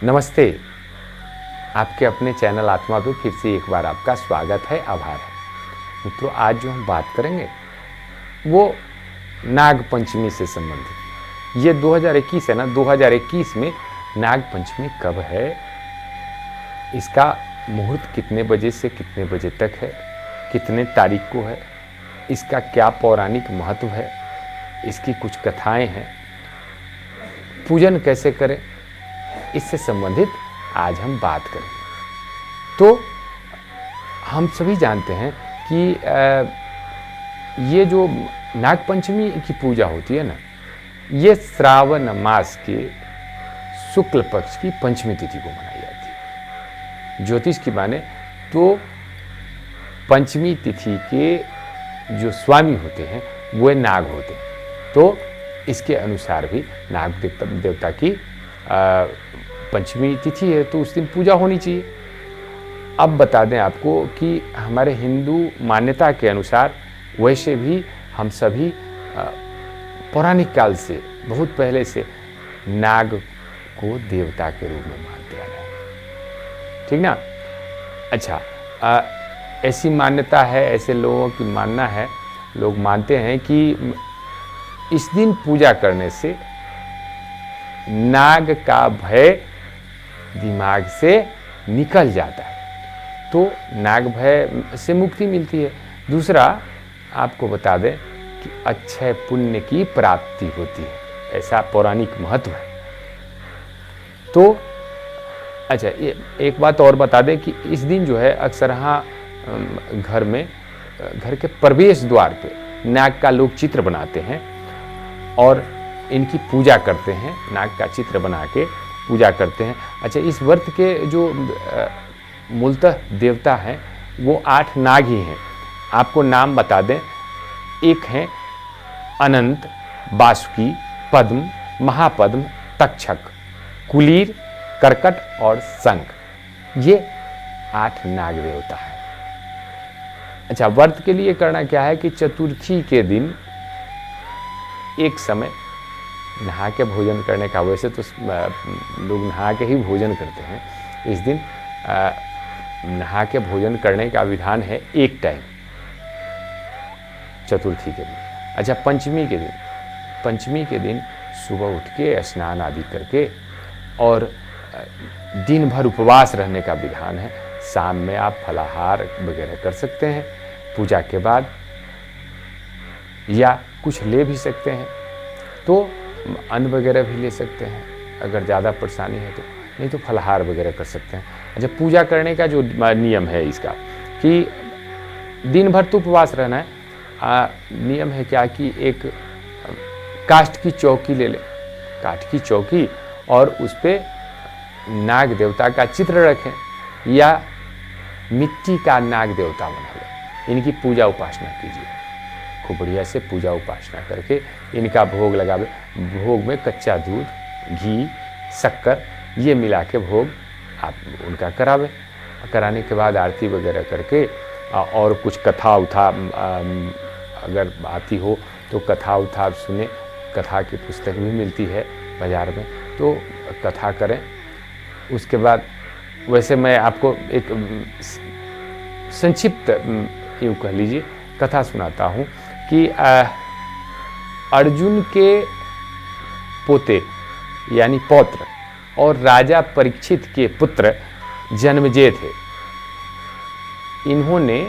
नमस्ते। आपके अपने चैनल आत्मा पे फिर से एक बार आपका स्वागत है, आभार है। मित्रों, आज जो हम बात करेंगे वो नाग पंचमी से संबंधित। ये 2021 है ना, 2021 में नाग पंचमी कब है, इसका मुहूर्त कितने बजे से कितने बजे तक है, कितने तारीख को है, इसका क्या पौराणिक महत्व है, इसकी कुछ कथाएं हैं, पूजन कैसे करें, इससे संबंधित आज हम बात करेंगे। तो हम सभी जानते हैं कि ये जो नाग पंचमी की पूजा होती है ना, ये श्रावण मास के शुक्ल पक्ष की पंचमी तिथि को मनाई जाती है। ज्योतिष की माने तो पंचमी तिथि के जो स्वामी होते हैं वो नाग होते हैं, तो इसके अनुसार भी नाग देवता की पंचमी तिथि है, तो उस दिन पूजा होनी चाहिए। अब बता दें आपको कि हमारे हिंदू मान्यता के अनुसार वैसे भी हम सभी पौराणिक काल से, बहुत पहले से नाग को देवता के रूप में मानते आ रहे हैं, ठीक ना। अच्छा, ऐसी मान्यता है, ऐसे लोगों की मानना है, लोग मानते हैं कि इस दिन पूजा करने से नाग का भय दिमाग से निकल जाता है, तो नाग भय से मुक्ति मिलती है। दूसरा, आपको बता दें कि अक्षय पुण्य की प्राप्ति होती है, ऐसा पौराणिक महत्व है। तो अच्छा, ये एक बात और बता दें कि इस दिन जो है अक्सर यहाँ घर में, घर के प्रवेश द्वार पे नाग का लोग चित्र बनाते हैं और इनकी पूजा करते हैं, नाग का चित्र बना के पूजा करते हैं। अच्छा, इस व्रत के जो मूलतः देवता हैं वो 8 नाग ही हैं। आपको नाम बता दें, एक हैं अनंत, वासुकी, पद्म, महापद्म, तक्षक, कुलीर, कर्कट और शंख। ये 8 नाग देवता है। अच्छा, व्रत के लिए करना क्या है कि चतुर्थी के दिन एक समय नहा के भोजन करने का, वैसे तो लोग नहा के ही भोजन करते हैं, इस दिन नहा के भोजन करने का विधान है एक टाइम चतुर्थी के दिन। अच्छा, पंचमी के दिन सुबह उठ के स्नान आदि करके और दिन भर उपवास रहने का विधान है। शाम में आप फलाहार वगैरह कर सकते हैं पूजा के बाद, या कुछ ले भी सकते हैं, तो अन्न वगैरह भी ले सकते हैं अगर ज़्यादा परेशानी है तो, नहीं तो फलाहार वगैरह कर सकते हैं। अच्छा, पूजा करने का जो नियम है इसका कि दिन भर तो उपवास रहना है। नियम है क्या कि एक काष्ठ की चौकी ले लें, काठ की चौकी, और उस पर नाग देवता का चित्र रखें या मिट्टी का नाग देवता बना लें। इनकी पूजा उपासना कीजिए, खूब बढ़िया से पूजा उपासना करके इनका भोग लगावे। भोग में कच्चा दूध, घी, शक्कर ये मिला के भोग आप उनका करावे। कराने के बाद आरती वगैरह करके और कुछ कथा उथा अगर आती हो तो कथा उथा आप सुने। कथा की पुस्तक भी मिलती है बाज़ार में, तो कथा करें। उसके बाद वैसे मैं आपको एक संक्षिप्त यूँ कह लीजिए कथा सुनाता हूँ कि अर्जुन के पोते यानी पौत्र और राजा परीक्षित के पुत्र जन्मेजय थे। इन्होंने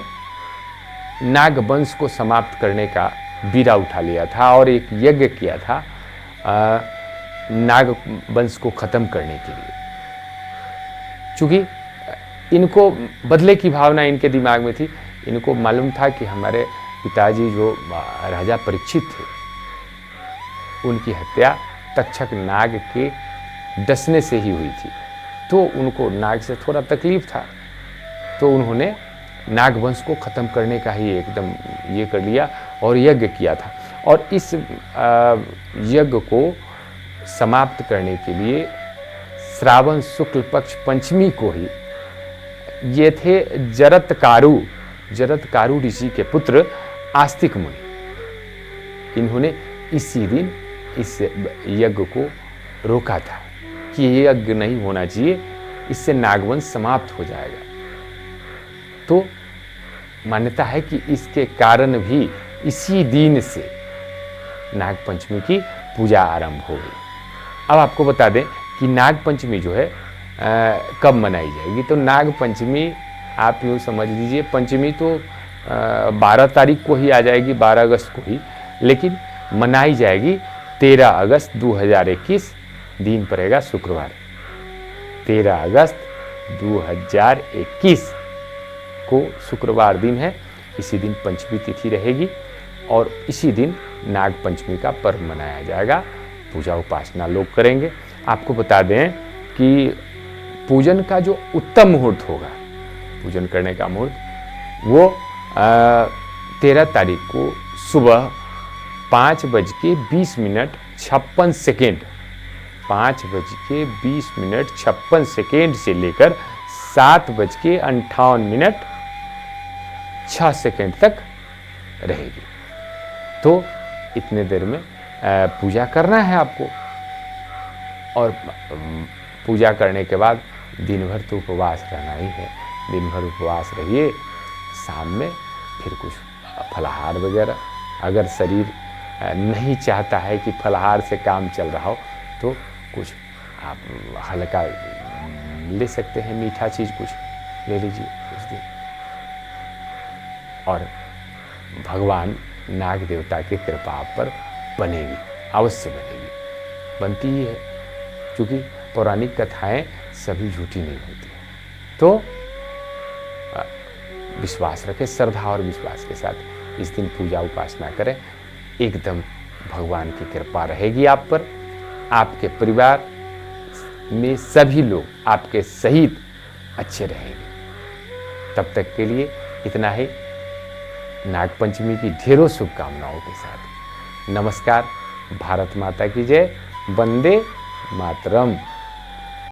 नाग वंश को समाप्त करने का बीड़ा उठा लिया था और एक यज्ञ किया था नाग वंश को खत्म करने के लिए। चूंकि इनको बदले की भावना इनके दिमाग में थी, इनको मालूम था कि हमारे पिताजी जो राजा परीक्षित थे उनकी हत्या तक्षक नाग के डसने से ही हुई थी, तो उनको नाग से थोड़ा तकलीफ था, तो उन्होंने नाग वंश को ख़त्म करने का ही एकदम ये कर लिया और यज्ञ किया था। और इस यज्ञ को समाप्त करने के लिए श्रावण शुक्ल पक्ष पंचमी को ही ये थे जरत्कारु ऋषि के पुत्र आस्तिक मुनि, इन्होंने इसी दिन इस यज्ञ को रोका था। कि ये यज्ञ नहीं होना चाहिए, इससे नागवंश समाप्त हो जाएगा। तो मान्यता है कि इसके कारण भी इसी दिन से नागपंचमी की पूजा आरंभ हो गई। अब आपको बता दें कि नागपंचमी जो है कब मनाई जाएगी। तो नागपंचमी आप यूँ समझ लीजिए, पंचमी तो 12 तारीख को ही आ जाएगी, 12 अगस्त को ही, लेकिन मनाई जाएगी 13 अगस्त 2021, दिन पड़ेगा शुक्रवार। 13 अगस्त 2021 को शुक्रवार दिन है, इसी दिन पंचमी तिथि रहेगी और इसी दिन नागपंचमी का पर्व मनाया जाएगा। पूजा उपासना लोग करेंगे। आपको बता दें कि पूजन का जो उत्तम मुहूर्त होगा, पूजन करने का मुहूर्त, वो 13 तारीख को सुबह 5:20:56, 5:20:56 से लेकर 7:58 तक रहेगी। तो इतने देर में पूजा करना है आपको, और पूजा करने के बाद दिन भर तो उपवास रहना ही है। दिन भर उपवास रहिए, शाम में फिर कुछ फलाहार वगैरह, अगर शरीर नहीं चाहता है कि फलाहार से काम चल रहा हो तो कुछ आप हल्का ले सकते हैं, मीठा चीज़ कुछ ले लीजिए उस दिन। और भगवान नाग देवता की कृपा आप पर बनेगी, अवश्य बनेगी, बनती ही है, क्योंकि पौराणिक कथाएं सभी झूठी नहीं होती। तो विश्वास रखें, श्रद्धा और विश्वास के साथ इस दिन पूजा उपासना करें, एकदम भगवान की कृपा रहेगी आप पर। आपके परिवार में सभी लोग आपके सहित अच्छे रहेंगे। तब तक के लिए इतना ही। नागपंचमी की ढेरों शुभकामनाओं के साथ नमस्कार। भारत माता की जय। वंदे मातरम।